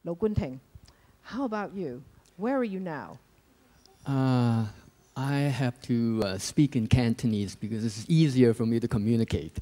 Lo Gunting, how about you? Where are you now? I have to speak in Cantonese because it's easier for me to communicate.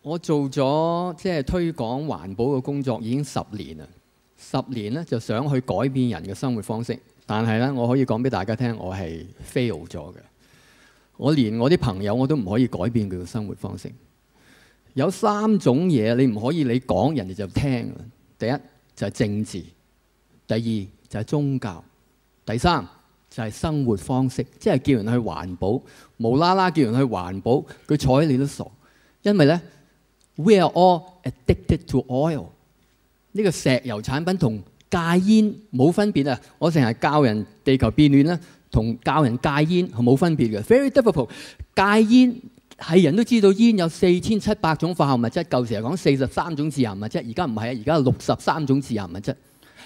我做咗即係推廣環保嘅工作已經10年啦，10年咧就想去改變人嘅生活方式，但係咧我可以講俾大家聽，我係 fail 咗嘅。我連我啲朋友我都唔可以改變佢嘅生活方式。有3種嘢你唔可以你講人哋就聽。第一就係政治，第二就係宗教，第三就係生活方式，即係叫人去環保，無啦啦叫人去環保，佢睬你都傻。因為咧 ，we are all addicted to oil。呢個石油產品同戒煙冇分別啊！我成日教人地球變暖啦，同教人戒煙係冇分別嘅。Very difficult。戒煙係人都知道煙有4700種化學物質，舊時係講43種致癌物質，而家唔係啊，而家係63種致癌物質，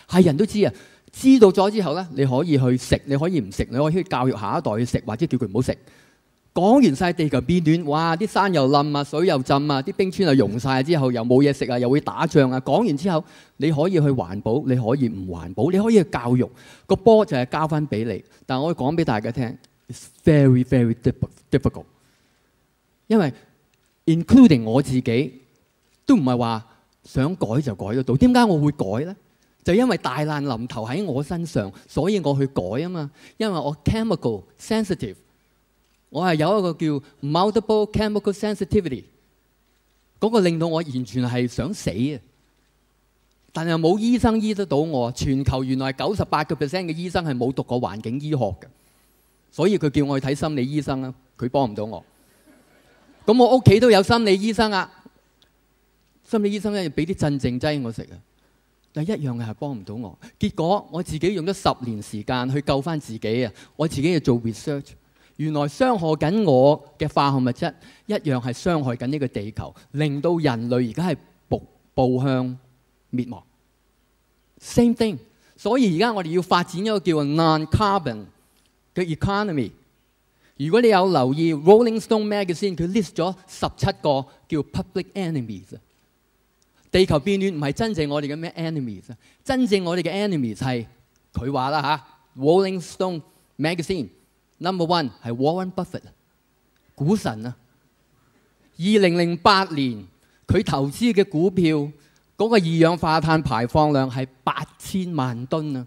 係人都知啊。知道咗之後咧，你可以去食，你可以唔食，你可以去教育下一代去食，或者叫佢唔好食。講完晒地球變暖，哇！啲山又冧啊，水又浸啊，啲冰川又溶晒之後，又冇嘢食啊，又會打仗啊。講完之後，你可以去環保，你可以唔環保，你可以去教育。個波就係交翻俾你。但我講俾大家聽 ，it's very very difficult。因為 including 我自己都唔係話想改就改得到。點解我會改呢？就因為大難臨頭喺我身上，所以我去改啊嘛。因為我 chemical sensitive。我係有一個叫 multiple chemical sensitivity， 嗰個令到我完全係想死啊！但係冇醫生醫得到我。全球原來98% 嘅醫生係冇讀過環境醫學嘅，所以佢叫我去睇心理醫生啦，佢幫唔到我。咁我屋企都有心理醫生啊，心理醫生咧要俾啲鎮靜劑我食啊，但係一樣嘅係幫唔到我。結果我自己用咗10年時間去救翻自己啊！我自己要做 research。原來傷害緊我嘅化學物質一樣係傷害緊呢個地球，令到人類而家係步向滅亡。Same thing。所以而家我哋要發展一個叫 non-carbon 嘅 economy。如果你有留意 Rolling Stone Magazine， 佢 list 咗17個叫 public enemies。地球變暖唔係真正我哋嘅咩 enemies， 真正我哋嘅 enemies 係佢話啦嚇 Rolling Stone Magazine。Number 1係 Warren Buffett， 股神啊！2008年佢投資嘅股票嗰個二氧化碳排放量係8000萬噸啊！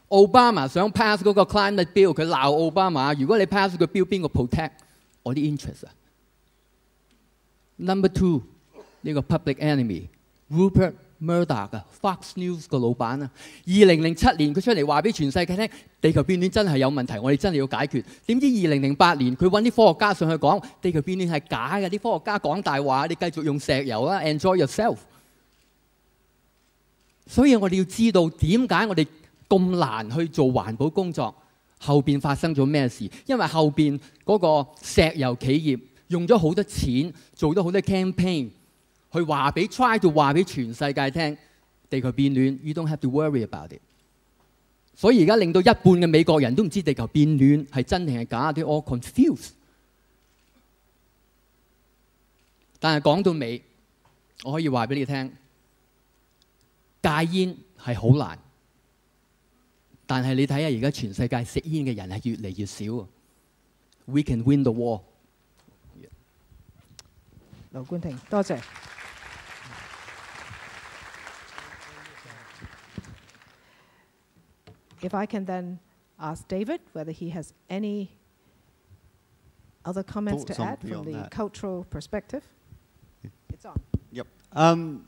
奧巴馬想 pass 嗰個 climate bill， 佢鬧奧巴馬，如果你 pass 個 bill， 邊個 protect 我啲 interest 啊 ？Number 2呢個 public enemy Rupert Murdoch 啊 ，Fox News 個老闆啊，2007年佢出嚟話俾全世界聽，地球變暖真係有問題，我哋真係要解決。點知2008年佢揾啲科學家上去講，地球變暖係假嘅，啲科學家講大話，你繼續用石油啦 ，enjoy yourself。所以我哋要知道點解我哋咁難去做環保工作，後邊發生咗咩事？因為後邊嗰個石油企業用咗好多錢，做咗好多 campaign。去話俾 try to 話俾全世界聽，地球變暖 ，you don't have to worry about it。所以而家令到一半嘅美國人都唔知地球變暖係真定係假，啲 all confused。但係講到尾，我可以話俾你聽，戒煙係好難，但係你睇下而家全世界食煙嘅人係越嚟越少。We can win the war。劉冠廷，多謝。If I can then ask David whether he has any other comments to add from the cultural perspective. It's on. Yep. I'm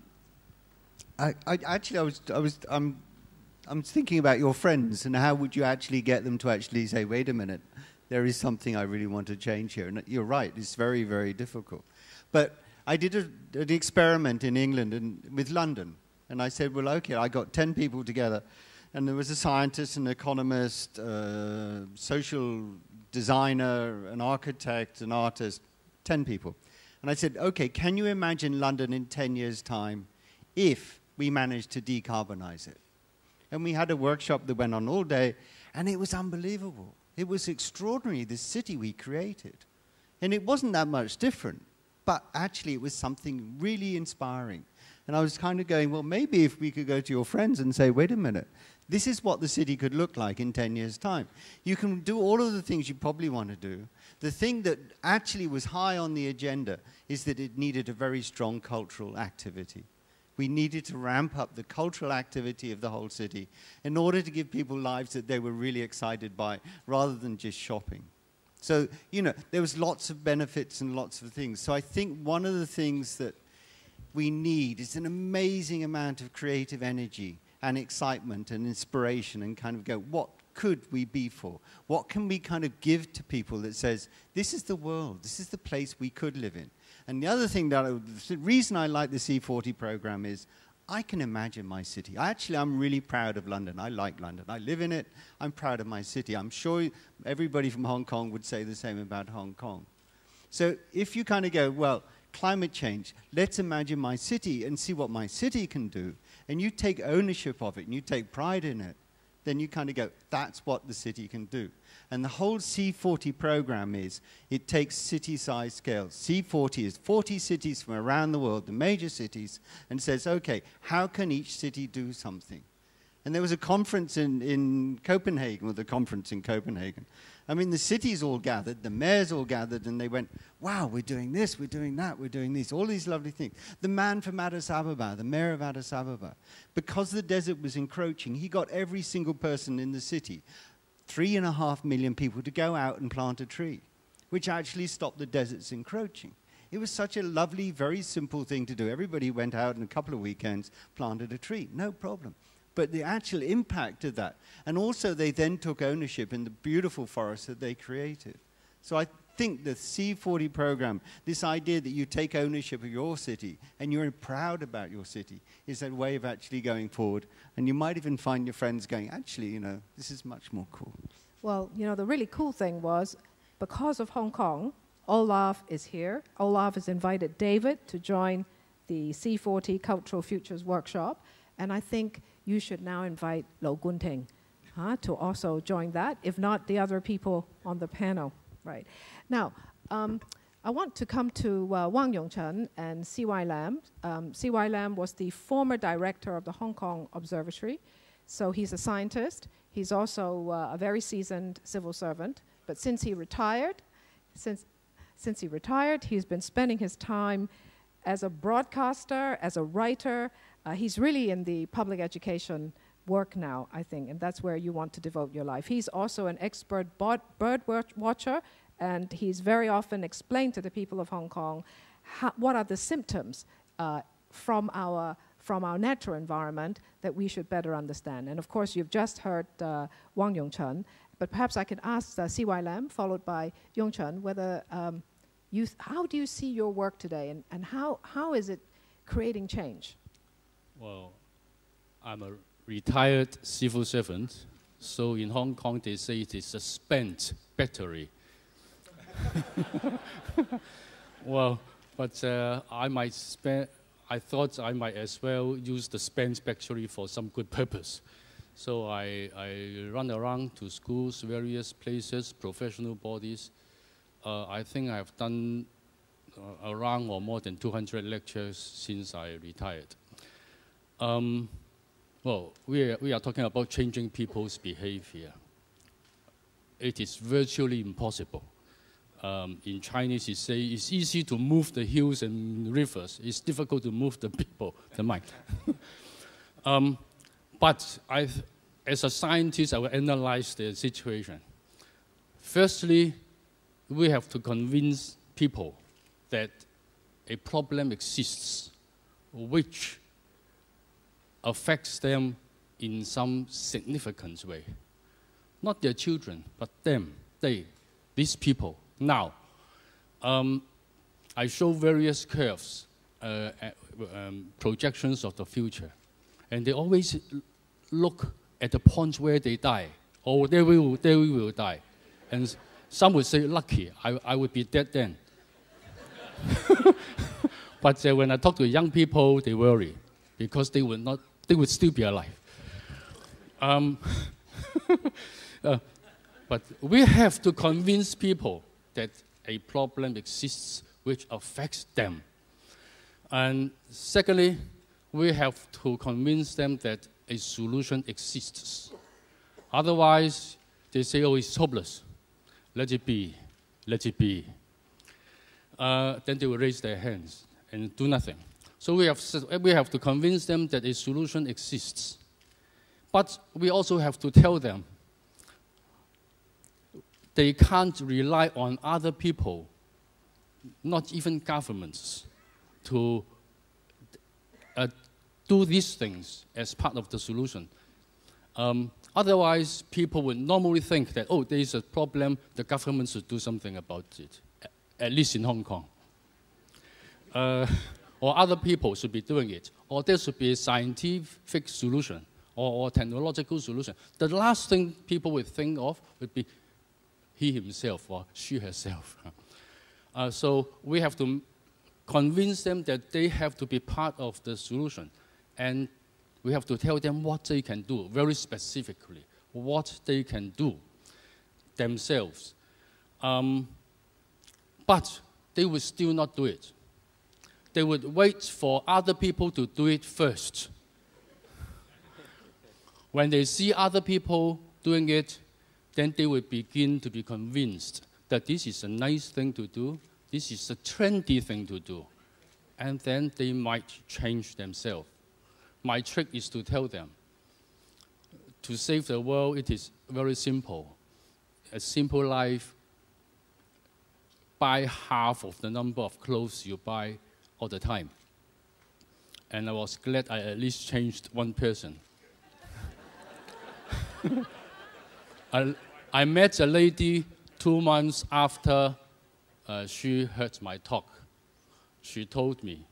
thinking about your friends and how would you actually get them to actually say, wait a minute, there is something I really want to change here. And you're right, it's very, very difficult. But I did an experiment in England and with London. And I said, well, okay, I got 10 people together. And there was a scientist, an economist, a social designer, an architect, an artist, 10 people. And I said, okay, can you imagine London in 10 years' time if we managed to decarbonize it? And we had a workshop that went on all day, and it was unbelievable. It was extraordinary, this city we created. And it wasn't that much different, but actually it was something really inspiring. And And I was kind of going, well, maybe if we could go to your friends and say, wait a minute, this is what the city could look like in 10 years' time. You can do all of the things you probably want to do. The thing that actually was high on the agenda is that it needed a very strong cultural activity. We needed to ramp up the cultural activity of the whole city in order to give people lives that they were really excited by, rather than just shopping. So, you know, there was lots of benefits and lots of things. So I think one of the things that we need is an amazing amount of creative energy and excitement and inspiration, and kind of go, what could we be for? What can we kind of give to people that says, this is the world, this is the place we could live in? And the other thing the reason I like the C40 program is I can imagine my city. I'm really proud of London. I like London. I live in it. I'm proud of my city. I'm sure everybody from Hong Kong would say the same about Hong Kong. So if you kind of go, well, climate change, let's imagine my city and see what my city can do, and you take ownership of it and you take pride in it, then you kind of go, that's what the city can do. And the whole C40 program is, it takes city-size scales. C40 is 40 cities from around the world, the major cities, and says, okay, how can each city do something? And there was a conference in Copenhagen, or the conference in Copenhagen. I mean, the cities all gathered, the mayors all gathered, and they went, wow, we're doing this, we're doing that, we're doing this, all these lovely things. The man from Addis Ababa, the mayor of Addis Ababa, because the desert was encroaching, he got every single person in the city, 3.5 million people, to go out and plant a tree, which actually stopped the desert's encroaching. It was such a lovely, very simple thing to do. Everybody went out in a couple of weekends, planted a tree, no problem. But the actual impact of that, and also they then took ownership in the beautiful forests that they created. So I think the C40 program, this idea that you take ownership of your city and you're proud about your city, is a way of actually going forward. And you might even find your friends going, actually, you know, this is much more cool. Well, you know, the really cool thing was, because of Hong Kong, Olaf is here. Olaf has invited David to join the C40 Cultural Futures Workshop. And I think you should now invite Lo Gunting to also join that, if not the other people on the panel. Right. Now, I want to come to Wang Yongchen and C.Y. Lam. C.Y. Lam was the former director of the Hong Kong Observatory. So he's a scientist. He's also a very seasoned civil servant. But since he retired, he's been spending his time as a broadcaster, as a writer. He's really in the public education work now, I think, and that's where you want to devote your life. He's also an expert bird watcher, and he's very often explained to the people of Hong Kong what are the symptoms from our natural environment that we should better understand. And of course, you've just heard Wang Yongchen, but perhaps I could ask C.Y. Lam, followed by Yongchen, whether how do you see your work today, and how is it creating change? Well, I'm a retired civil servant, so in Hong Kong they say it is a spent battery. Well, but I thought I might as well use the spent battery for some good purpose. So I run around to schools, various places, professional bodies. I think I've done around or more than 200 lectures since I retired. Well, we are talking about changing people's behavior. It is virtually impossible. In Chinese, you say it's easy to move the hills and rivers. It's difficult to move the people, the mind. But as a scientist, I will analyze the situation. Firstly, we have to convince people that a problem exists which affects them in some significant way. Not their children, but them, these people. Now, I show various curves, projections of the future, and they always look at the point where they die, or they will die. And some would say, lucky, I would be dead then. But when I talk to young people, they worry, because they would still be alive. But we have to convince people that a problem exists which affects them. And secondly, we have to convince them that a solution exists. Otherwise, they say, oh, it's hopeless. Let it be. Let it be. Then they will raise their hands and do nothing. So we have to convince them that a solution exists. But we also have to tell them they can't rely on other people, not even governments, to do these things as part of the solution. Otherwise, people would normally think that, oh, there is a problem, the government should do something about it, at least in Hong Kong. Or other people should be doing it, or there should be a scientific solution, or technological solution. The last thing people would think of would be he himself or she herself. So we have to convince them that they have to be part of the solution. And we have to tell them what they can do, very specifically, what they can do themselves. But they would still not do it. They would wait for other people to do it first. When they see other people doing it, then they will begin to be convinced that this is a nice thing to do, this is a trendy thing to do, and then they might change themselves. My trick is to tell them, to save the world, it is very simple. A simple life, buy half of the number of clothes you buy all the time. And I was glad I at least changed one person. I met a lady 2 months after she heard my talk. She told me,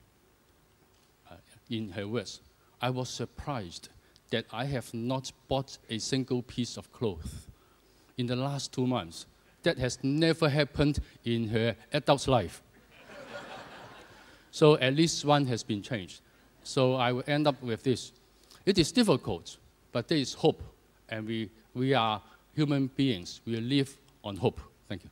in her words, I was surprised that I have not bought a single piece of clothes in the last 2 months. That has never happened in her adult life. So at least one has been changed. So I will end up with this. It is difficult, but there is hope. And we are human beings. We live on hope. Thank you.